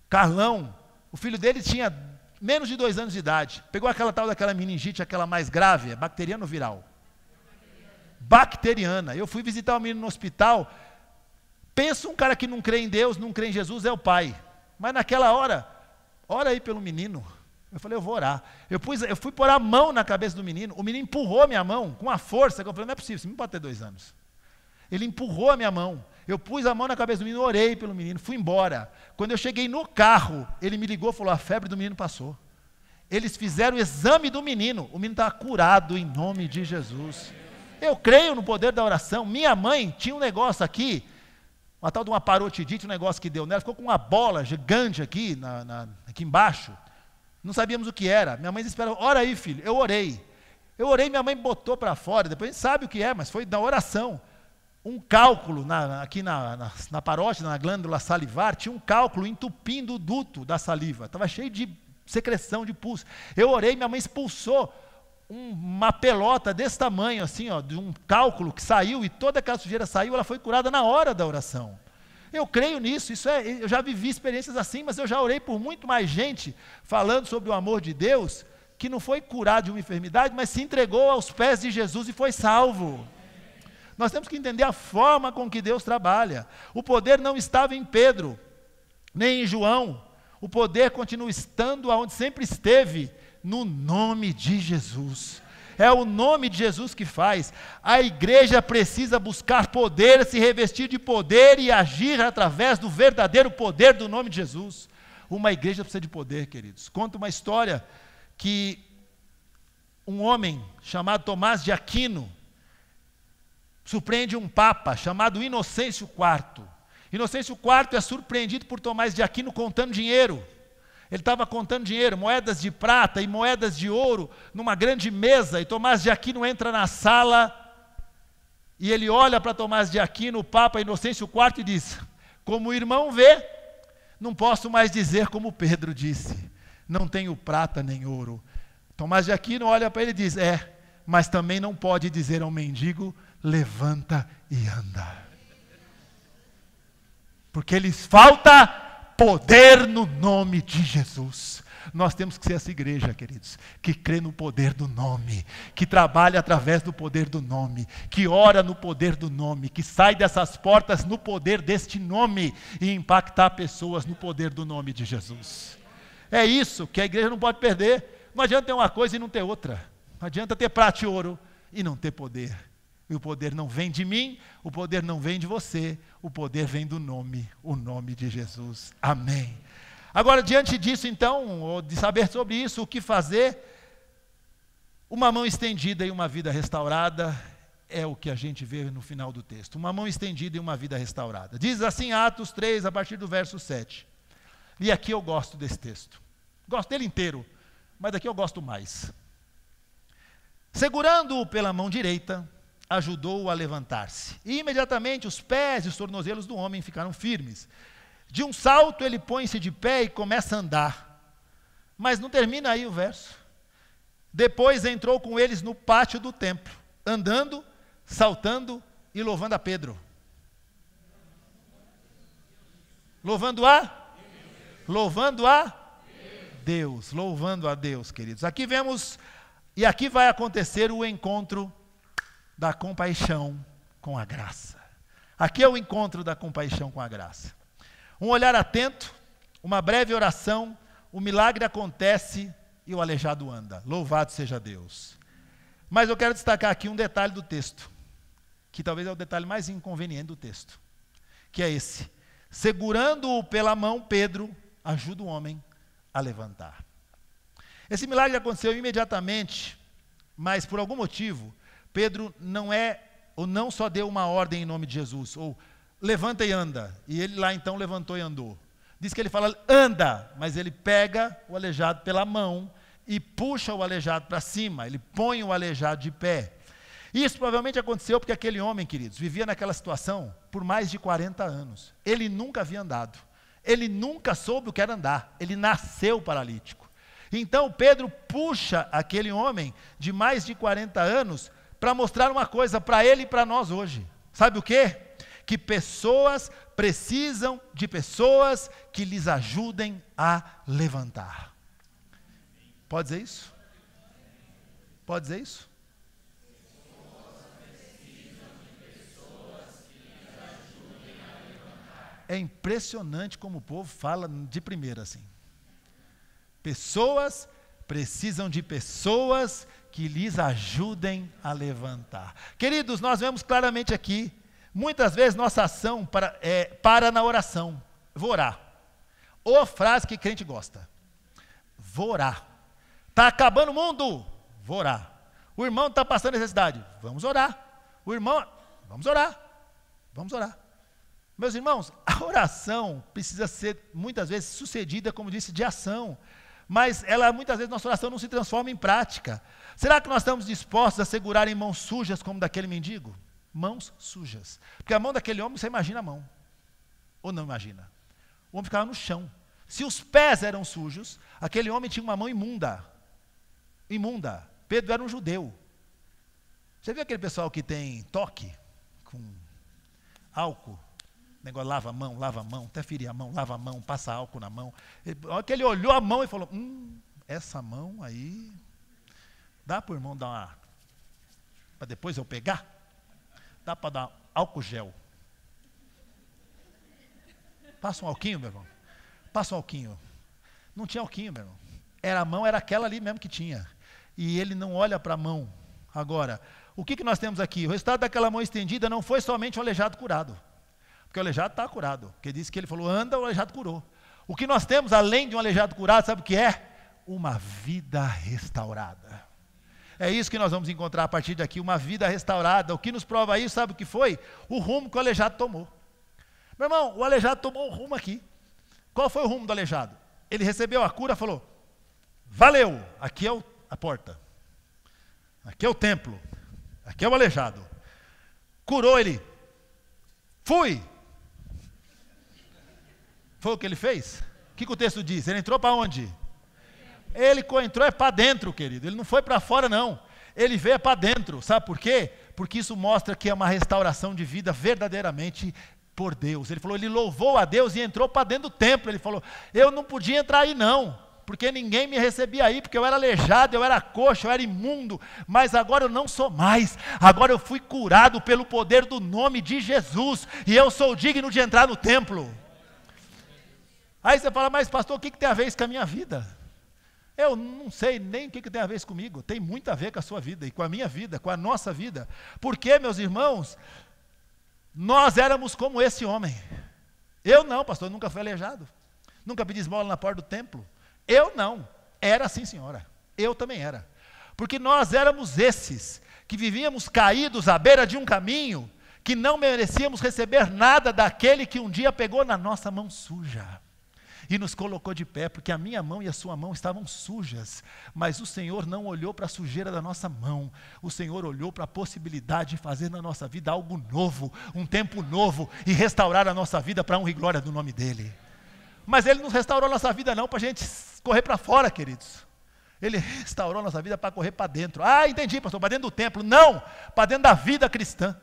Carlão. O filho dele tinha menos de 2 anos de idade. Pegou aquela tal daquela meningite, aquela mais grave, bacteriana ou viral? Bacteriana. Eu fui visitar o menino no hospital. Pensa um cara que não crê em Deus, não crê em Jesus, é o pai. Mas naquela hora, ora aí pelo menino. Eu falei, eu vou orar. Eu fui pôr a mão na cabeça do menino. O menino empurrou a minha mão com uma força que eu falei, não é possível, você não pode ter 2 anos. Ele empurrou a minha mão. Eu pus a mão na cabeça do menino, orei pelo menino, fui embora. Quando eu cheguei no carro, ele me ligou e falou, a febre do menino passou. Eles fizeram o exame do menino. O menino estava curado em nome de Jesus. Eu creio no poder da oração. Minha mãe tinha um negócio aqui, uma tal de uma parotidite, um negócio que deu nela, ficou com uma bola gigante aqui, aqui embaixo. Não sabíamos o que era. Minha mãe esperava, ora aí, filho. Eu orei, minha mãe botou para fora, depois a gente sabe o que é, mas foi da oração. Um cálculo, aqui na parótida, na glândula salivar, tinha um cálculo entupindo o duto da saliva. Estava cheio de secreção, de pus. Eu orei, minha mãe expulsou uma pelota desse tamanho, assim, ó, de um cálculo que saiu, e toda aquela sujeira saiu, ela foi curada na hora da oração. Eu creio nisso, eu já vivi experiências assim, mas eu já orei por muito mais gente, falando sobre o amor de Deus, que não foi curado de uma enfermidade, mas se entregou aos pés de Jesus e foi salvo. Nós temos que entender a forma com que Deus trabalha. O poder não estava em Pedro, nem em João. O poder continua estando onde sempre esteve, no nome de Jesus. É o nome de Jesus que faz. A igreja precisa buscar poder, se revestir de poder e agir através do verdadeiro poder do nome de Jesus. Uma igreja precisa de poder, queridos. Conta uma história que um homem chamado Tomás de Aquino surpreende um papa chamado Inocêncio IV. Inocêncio IV é surpreendido por Tomás de Aquino contando dinheiro. Ele estava contando dinheiro, moedas de prata e moedas de ouro, numa grande mesa, e Tomás de Aquino entra na sala, e ele olha para Tomás de Aquino, o Papa Inocêncio IV, e diz, como o irmão vê, não posso mais dizer como Pedro disse, não tenho prata nem ouro. Tomás de Aquino olha para ele e diz, mas também não pode dizer ao mendigo, levanta e anda. Porque lhes falta poder no nome de Jesus. Nós temos que ser essa igreja, queridos, que crê no poder do nome, que trabalha através do poder do nome, que ora no poder do nome, que sai dessas portas no poder deste nome e impactar pessoas no poder do nome de Jesus. É isso que a igreja não pode perder. Não adianta ter uma coisa e não ter outra. Não adianta ter prata e ouro e não ter poder. E o poder não vem de mim, o poder não vem de você, o poder vem do nome, o nome de Jesus. Amém. Agora, diante disso, então, ou de saber sobre isso, o que fazer? Uma mão estendida e uma vida restaurada é o que a gente vê no final do texto. Uma mão estendida e uma vida restaurada. Diz assim Atos 3, a partir do verso 7. E aqui eu gosto desse texto. Gosto dele inteiro, mas daqui eu gosto mais. Segurando-o pela mão direita, ajudou-o a levantar-se. E imediatamente os pés e os tornozelos do homem ficaram firmes. De um salto ele põe-se de pé e começa a andar. Mas não termina aí o verso. Depois entrou com eles no pátio do templo, andando, saltando e louvando a Pedro. Louvando a Deus. Louvando a Deus, queridos. Aqui vemos, e aqui vai acontecer o encontro da compaixão com a graça. Aqui é o encontro da compaixão com a graça. Um olhar atento, uma breve oração, o milagre acontece e o aleijado anda. Louvado seja Deus. Mas eu quero destacar aqui um detalhe do texto, que talvez é o detalhe mais inconveniente do texto, que é esse. Segurando-o pela mão, Pedro ajuda o homem a levantar. Esse milagre aconteceu imediatamente, mas por algum motivo, Pedro não só deu uma ordem em nome de Jesus, ou levanta e anda, e ele lá então levantou e andou. Diz que ele fala, anda, mas ele pega o aleijado pela mão e puxa o aleijado para cima, ele põe o aleijado de pé. Isso provavelmente aconteceu porque aquele homem, queridos, vivia naquela situação por mais de 40 anos. Ele nunca havia andado, ele nunca soube o que era andar, ele nasceu paralítico. Então Pedro puxa aquele homem de mais de 40 anos para mostrar uma coisa para ele e para nós hoje. Sabe o quê? Que pessoas precisam de pessoas que lhes ajudem a levantar. Pode dizer isso? Pode dizer isso? É impressionante como o povo fala de primeira assim. Pessoas precisam de pessoas que lhes ajudem a levantar. Queridos, nós vemos claramente aqui, muitas vezes nossa ação para na oração. Vou orar. Ou frase que crente gosta. Vou orar. Está acabando o mundo? Vou orar. O irmão está passando necessidade? Vamos orar. O irmão, vamos orar. Vamos orar. Meus irmãos, a oração precisa ser, muitas vezes, sucedida, como disse, de ação. Mas muitas vezes, nossa oração não se transforma em prática. Será que nós estamos dispostos a segurar em mãos sujas, como daquele mendigo? Mãos sujas. Porque a mão daquele homem, você imagina a mão. Ou não imagina? O homem ficava no chão. Se os pés eram sujos, aquele homem tinha uma mão imunda. Imunda. Pedro era um judeu. Você viu aquele pessoal que tem toque? Com álcool? O negócio lava a mão, até ferir a mão, lava a mão, passa álcool na mão. Ele olhou a mão e falou, essa mão aí, dá para o irmão dar uma, para depois eu pegar? Dá para dar álcool gel. Passa um alquinho, meu irmão. Passa um alquinho. Não tinha alquinho, meu irmão. A mão era aquela ali mesmo que tinha. E ele não olha para a mão. Agora, o que nós temos aqui? O resultado daquela mão estendida não foi somente um aleijado curado. Porque o aleijado está curado. Porque disse que ele falou, anda, o aleijado curou. O que nós temos, além de um aleijado curado, sabe o que é? Uma vida restaurada. É isso que nós vamos encontrar a partir daqui, uma vida restaurada. O que nos prova isso, sabe o que foi? O rumo que o aleijado tomou. Meu irmão, o aleijado tomou um rumo aqui. Qual foi o rumo do aleijado? Ele recebeu a cura, falou, valeu, aqui é a porta. Aqui é o templo. Aqui é o aleijado. Curou ele. Fui. Foi o que ele fez? O que o texto diz? Ele entrou para onde? Ele entrou para dentro, querido. Ele não foi para fora, não. Ele veio para dentro. Sabe por quê? Porque isso mostra que é uma restauração de vida verdadeiramente por Deus. Ele falou, ele louvou a Deus e entrou para dentro do templo. Ele falou, eu não podia entrar aí não, porque ninguém me recebia aí, porque eu era aleijado, eu era coxo, eu era imundo, mas agora eu não sou mais. Agora eu fui curado pelo poder do nome de Jesus, e eu sou digno de entrar no templo. Aí você fala, mas pastor, o que tem a ver isso com a minha vida? Eu não sei nem o que tem a ver isso comigo. Tem muito a ver com a sua vida, e com a minha vida, com a nossa vida. Porque, meus irmãos, nós éramos como esse homem. Eu não, pastor, nunca fui aleijado. Nunca pedi esmola na porta do templo. Eu não. Era assim, senhora. Eu também era. Porque nós éramos esses, que vivíamos caídos à beira de um caminho, que não merecíamos receber nada daquele que um dia pegou na nossa mão suja e nos colocou de pé, porque a minha mão e a sua mão estavam sujas, mas o Senhor não olhou para a sujeira da nossa mão, o Senhor olhou para a possibilidade de fazer na nossa vida algo novo, um tempo novo, e restaurar a nossa vida para a honra e glória do nome dEle. Mas Ele não restaurou a nossa vida não para a gente correr para fora, queridos. Ele restaurou a nossa vida para correr para dentro. Ah, entendi, pastor, para dentro do templo. Não, para dentro da vida cristã.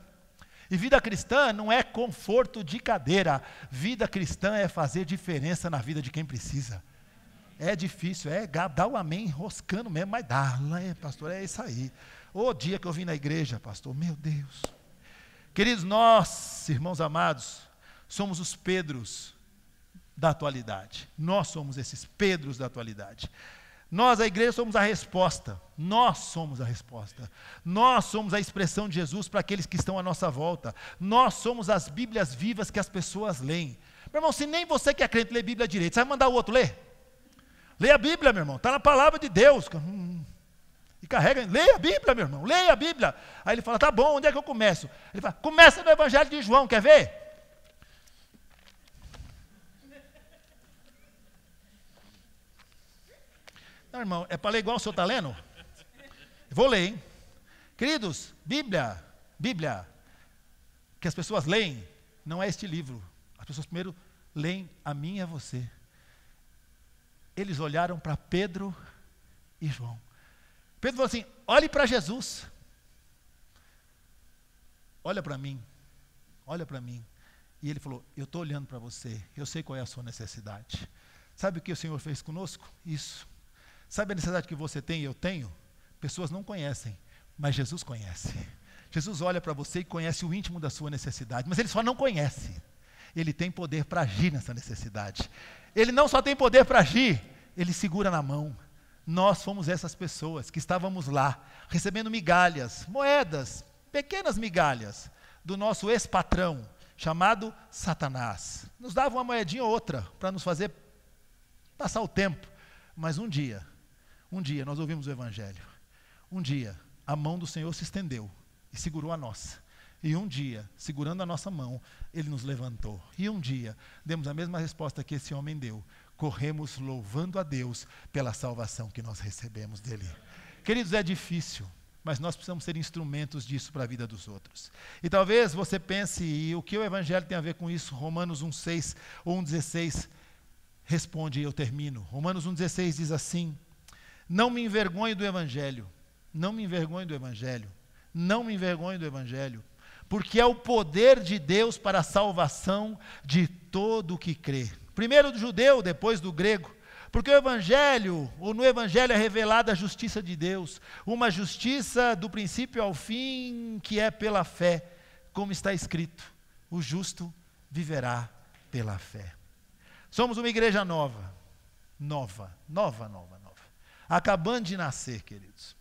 E vida cristã não é conforto de cadeira. Vida cristã é fazer diferença na vida de quem precisa. É difícil, dá o amém enroscando mesmo, mas dá, pastor, é isso aí. O dia que eu vim na igreja, pastor, meu Deus. Queridos, nós, irmãos amados, somos os Pedros da atualidade. Nós somos esses Pedros da atualidade. Nós, a igreja, somos a resposta. Nós somos a resposta. Nós somos a expressão de Jesus para aqueles que estão à nossa volta. Nós somos as Bíblias vivas que as pessoas leem. Meu irmão, se nem você que é crente lê Bíblia direito, você vai mandar o outro ler? Leia a Bíblia, meu irmão. Está na palavra de Deus. E carrega, leia a Bíblia, meu irmão. Leia a Bíblia. Aí ele fala, tá bom, onde é que eu começo? Ele fala, começa no Evangelho de João, quer ver? Não, irmão, é para ler igual o senhor está lendo? Vou ler, hein? Queridos, Bíblia que as pessoas leem, não é este livro. As pessoas primeiro leem a mim e a você. Eles olharam para Pedro e João. Pedro falou assim, olhe para Jesus. Olha para mim. Olha para mim. E ele falou, eu estou olhando para você. Eu sei qual é a sua necessidade. Sabe o que o Senhor fez conosco? Isso. Sabe a necessidade que você tem e eu tenho? Pessoas não conhecem, mas Jesus conhece. Jesus olha para você e conhece o íntimo da sua necessidade, mas ele só não conhece. Ele tem poder para agir nessa necessidade. Ele não só tem poder para agir, ele segura na mão. Nós fomos essas pessoas que estávamos lá, recebendo migalhas, moedas, pequenas migalhas, do nosso ex-patrão, chamado Satanás. Nos dava uma moedinha ou outra, para nos fazer passar o tempo. Mas um dia nós ouvimos o Evangelho. Um dia, a mão do Senhor se estendeu e segurou a nossa. E um dia, segurando a nossa mão, Ele nos levantou. E um dia, demos a mesma resposta que esse homem deu. Corremos louvando a Deus pela salvação que nós recebemos dEle. Queridos, é difícil, mas nós precisamos ser instrumentos disso para a vida dos outros. E talvez você pense, e o que o Evangelho tem a ver com isso? Romanos 1,6 ou 1,16 responde e eu termino. Romanos 1,16 diz assim, não me envergonhe do Evangelho, não me envergonhe do Evangelho, não me envergonhe do Evangelho, porque é o poder de Deus para a salvação de todo o que crê. Primeiro do judeu, depois do grego, porque o Evangelho, ou no Evangelho é revelada a justiça de Deus, uma justiça do princípio ao fim, que é pela fé, como está escrito, o justo viverá pela fé. Somos uma igreja nova, acabando de nascer, queridos.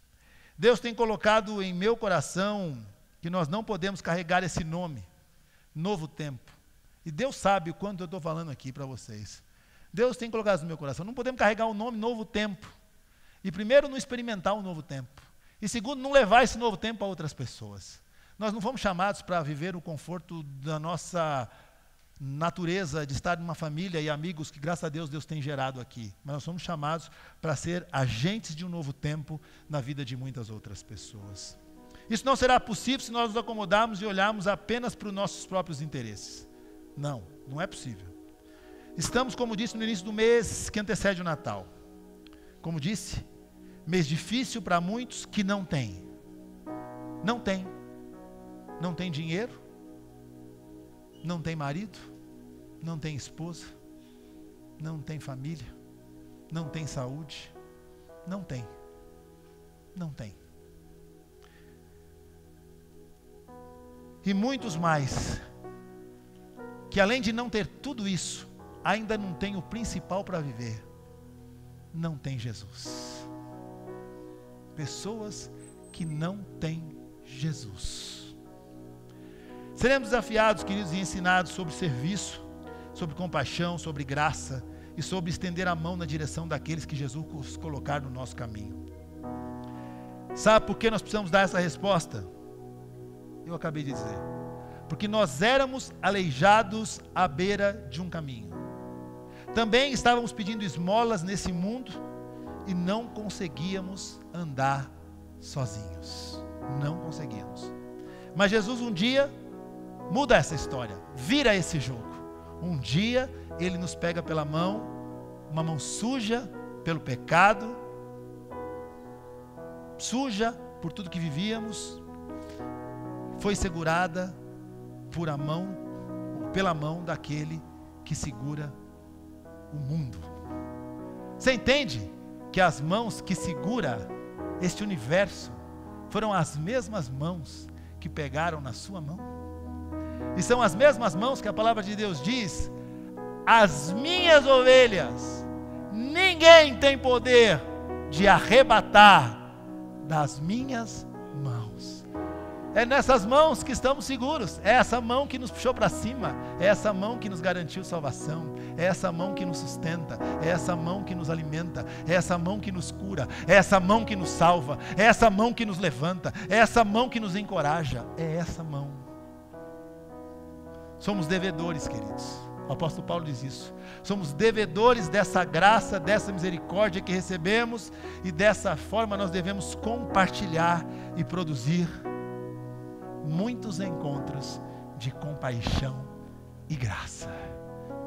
Deus tem colocado em meu coração que nós não podemos carregar esse nome, Novo Tempo. E Deus sabe o quanto eu estou falando aqui para vocês. Deus tem colocado no meu coração, não podemos carregar o nome Novo Tempo. E primeiro, não experimentar um novo tempo. E segundo, não levar esse novo tempo a outras pessoas. Nós não fomos chamados para viver o conforto da nossa natureza de estar numa família e amigos que, graças a Deus, Deus tem gerado aqui. Mas nós somos chamados para ser agentes de um novo tempo na vida de muitas outras pessoas. Isso não será possível se nós nos acomodarmos e olharmos apenas para os nossos próprios interesses. Não, não é possível. Estamos, como disse, no início do mês que antecede o Natal. Como disse, mês difícil para muitos que não têm. Não tem dinheiro, não tem marido, não tem esposa, não tem família, não tem saúde, não tem. E muitos mais, que além de não ter tudo isso, ainda não tem o principal para viver, não tem Jesus. Pessoas que não têm Jesus. Seremos desafiados, queridos, e ensinados sobre serviço, sobre compaixão, sobre graça e sobre estender a mão na direção daqueles que Jesus colocar no nosso caminho. Sabe por que nós precisamos dar essa resposta? Eu acabei de dizer. Porque nós éramos aleijados à beira de um caminho. Também estávamos pedindo esmolas nesse mundo e não conseguíamos andar sozinhos. Não conseguíamos. Mas Jesus um dia muda essa história, vira esse jogo. Um dia Ele nos pega pela mão, uma mão suja pelo pecado, suja por tudo que vivíamos, foi segurada pela mão daquele que segura o mundo. Você entende que as mãos que segura este universo foram as mesmas mãos que pegaram na sua mão? E são as mesmas mãos que a palavra de Deus diz: as minhas ovelhas, ninguém tem poder de arrebatar das minhas mãos. É nessas mãos que estamos seguros. É essa mão que nos puxou para cima. É essa mão que nos garantiu salvação. É essa mão que nos sustenta. É essa mão que nos alimenta. É essa mão que nos cura. É essa mão que nos salva. É essa mão que nos levanta. É essa mão que nos encoraja. É essa mão. Somos devedores, queridos. O apóstolo Paulo diz isso. Somos devedores dessa graça, dessa misericórdia que recebemos, e dessa forma nós devemos compartilhar e produzir muitos encontros de compaixão e graça.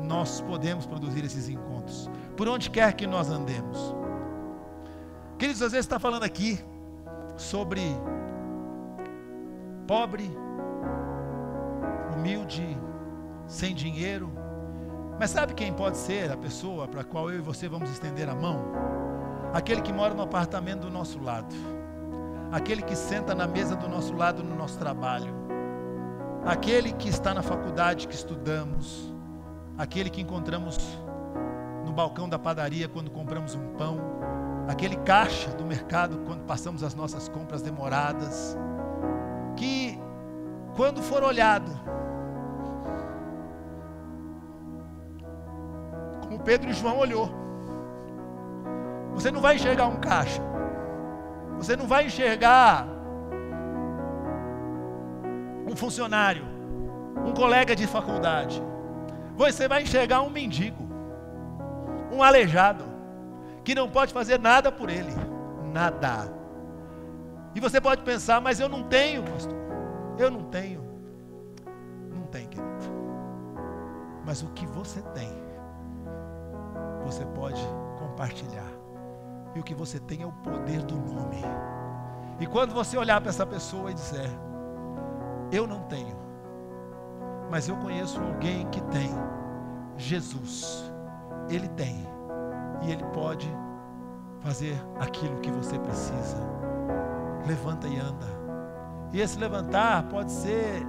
Nós podemos produzir esses encontros por onde quer que nós andemos. Queridos, às vezes está falando aqui sobre pobre, humilde, sem dinheiro. Mas sabe quem pode ser a pessoa para a qual eu e você vamos estender a mão? Aquele que mora no apartamento do nosso lado. Aquele que senta na mesa do nosso lado no nosso trabalho. Aquele que está na faculdade que estudamos. Aquele que encontramos no balcão da padaria quando compramos um pão. Aquele caixa do mercado quando passamos as nossas compras demoradas. Que quando for olhado, como Pedro e João olhou, você não vai enxergar um caixa, você não vai enxergar um funcionário, um colega de faculdade, você vai enxergar um mendigo, um aleijado, que não pode fazer nada por ele, nada. E você pode pensar, mas eu não tenho, pastor, eu não tenho. Não tem, querido. Mas o que você tem, você pode compartilhar. E o que você tem é o poder do nome. E quando você olhar para essa pessoa e dizer, eu não tenho, mas eu conheço alguém que tem, Jesus, Ele tem, e Ele pode fazer aquilo que você precisa. Levanta e anda. E esse levantar pode ser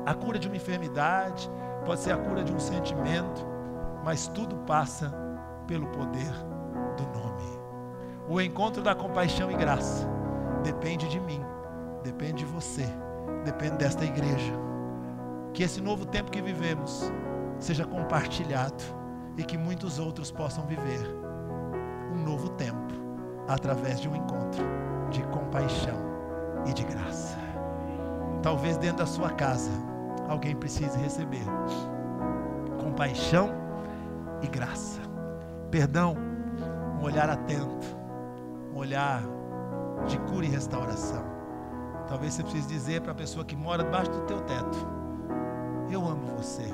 a cura de uma enfermidade, pode ser a cura de um sentimento, mas tudo passa pelo poder do nome. O encontro da compaixão e graça depende de mim, depende de você, depende desta igreja. Que esse novo tempo que vivemos seja compartilhado e que muitos outros possam viver um novo tempo através de um encontro de compaixão e de graça. Talvez dentro da sua casa alguém precise receber compaixão e graça, perdão, um olhar atento, um olhar de cura e restauração. Talvez você precise dizer para a pessoa que mora debaixo do teu teto, eu amo você,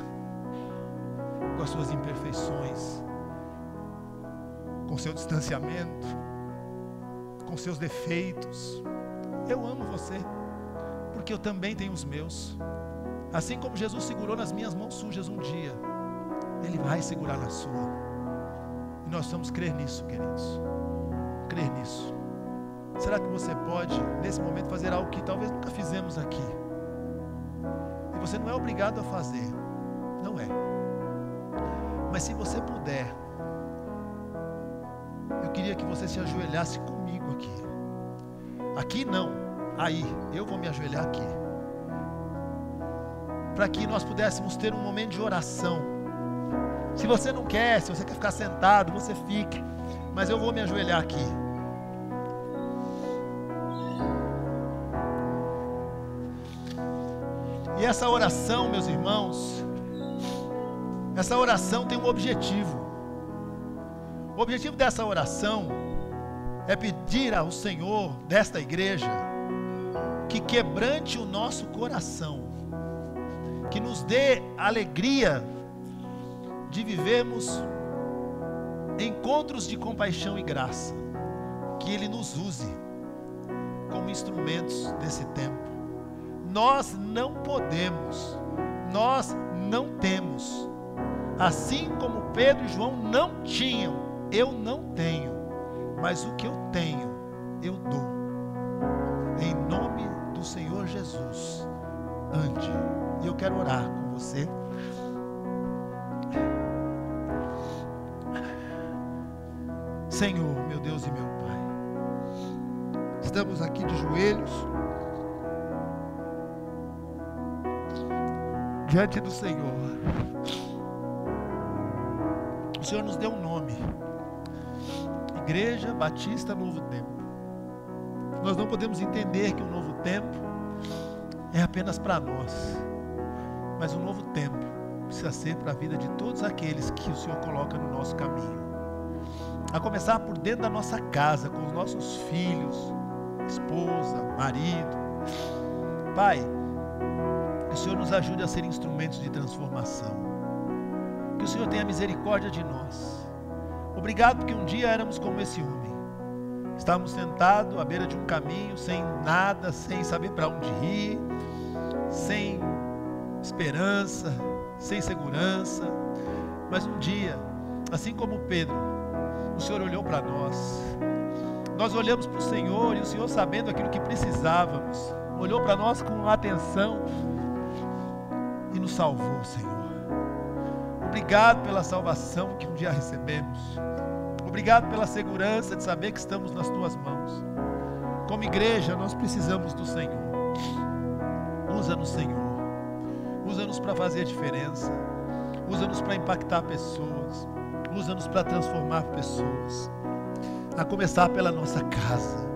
com as suas imperfeições, com seu distanciamento, com seus defeitos, eu amo você, porque eu também tenho os meus. Assim como Jesus segurou nas minhas mãos sujas um dia, Ele vai segurar na sua. E nós vamos crer nisso, queridos. Crer nisso. Será que você pode, nesse momento, fazer algo que talvez nunca fizemos aqui? E você não é obrigado a fazer. Não é. Mas se você puder, eu queria que você se ajoelhasse comigo aqui. Aqui não, aí, eu vou me ajoelhar aqui. Para que nós pudéssemos ter um momento de oração. Se você não quer, se você quer ficar sentado, você fique. Mas eu vou me ajoelhar aqui. E essa oração, meus irmãos, essa oração tem um objetivo. O objetivo dessa oração é pedir ao Senhor desta igreja que quebrante o nosso coração, que nos dê alegria de vivermos encontros de compaixão e graça, que Ele nos use como instrumentos desse tempo. Nós não podemos, nós não temos, assim como Pedro e João não tinham, eu não tenho, mas o que eu tenho, eu dou. Em nome do Senhor Jesus, ande. E eu quero orar com você. Senhor, meu Deus e meu Pai, estamos aqui de joelhos, diante do Senhor. O Senhor nos deu um nome: Igreja Batista Novo Tempo. Nós não podemos entender que um novo tempo é apenas para nós, mas um novo tempo precisa ser para a vida de todos aqueles que o Senhor coloca no nosso caminho, a começar por dentro da nossa casa, com os nossos filhos, esposa, marido. Pai, que o Senhor nos ajude a ser instrumentos de transformação, que o Senhor tenha misericórdia de nós. Obrigado porque um dia éramos como esse homem, estávamos sentados à beira de um caminho, sem nada, sem saber para onde ir, sem esperança, sem segurança. Mas um dia, assim como Pedro, o Senhor olhou para nós. Nós olhamos para o Senhor e o Senhor, sabendo aquilo que precisávamos, olhou para nós com atenção e nos salvou, Senhor. Obrigado pela salvação que um dia recebemos. Obrigado pela segurança de saber que estamos nas Tuas mãos. Como igreja, nós precisamos do Senhor. Usa-nos, Senhor. Usa-nos para fazer a diferença. Usa-nos para impactar pessoas. Usa-nos para transformar pessoas. A começar pela nossa casa,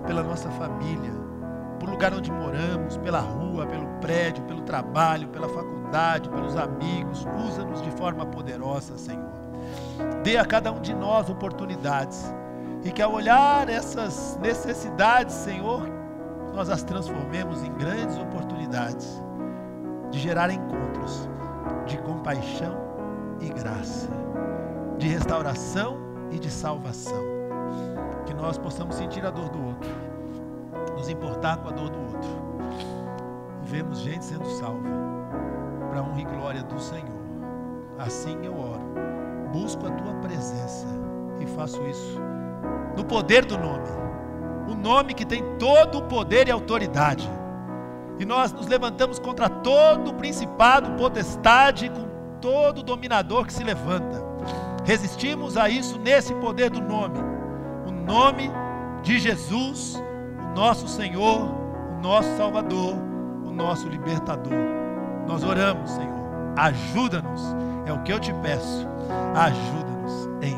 pela nossa família, pelo lugar onde moramos, pela rua, pelo prédio, pelo trabalho, pela faculdade, pelos amigos. Usa-nos de forma poderosa, Senhor. Dê a cada um de nós oportunidades, e que ao olhar essas necessidades, Senhor, nós as transformemos em grandes oportunidades de gerar encontros de compaixão e graça, de restauração e de salvação. Que nós possamos sentir a dor do outro, nos importar com a dor do outro, e vemos gente sendo salva para a honra e glória do Senhor. Assim eu oro, busco a Tua presença e faço isso no poder do nome, o nome que tem todo o poder e autoridade. E nós nos levantamos contra todo principado, potestade, com todo dominador que se levanta. Resistimos a isso nesse poder do nome, o nome de Jesus, o nosso Senhor, o nosso Salvador, o nosso Libertador. Nós oramos, Senhor, ajuda-nos, é o que eu te peço, ajuda-nos em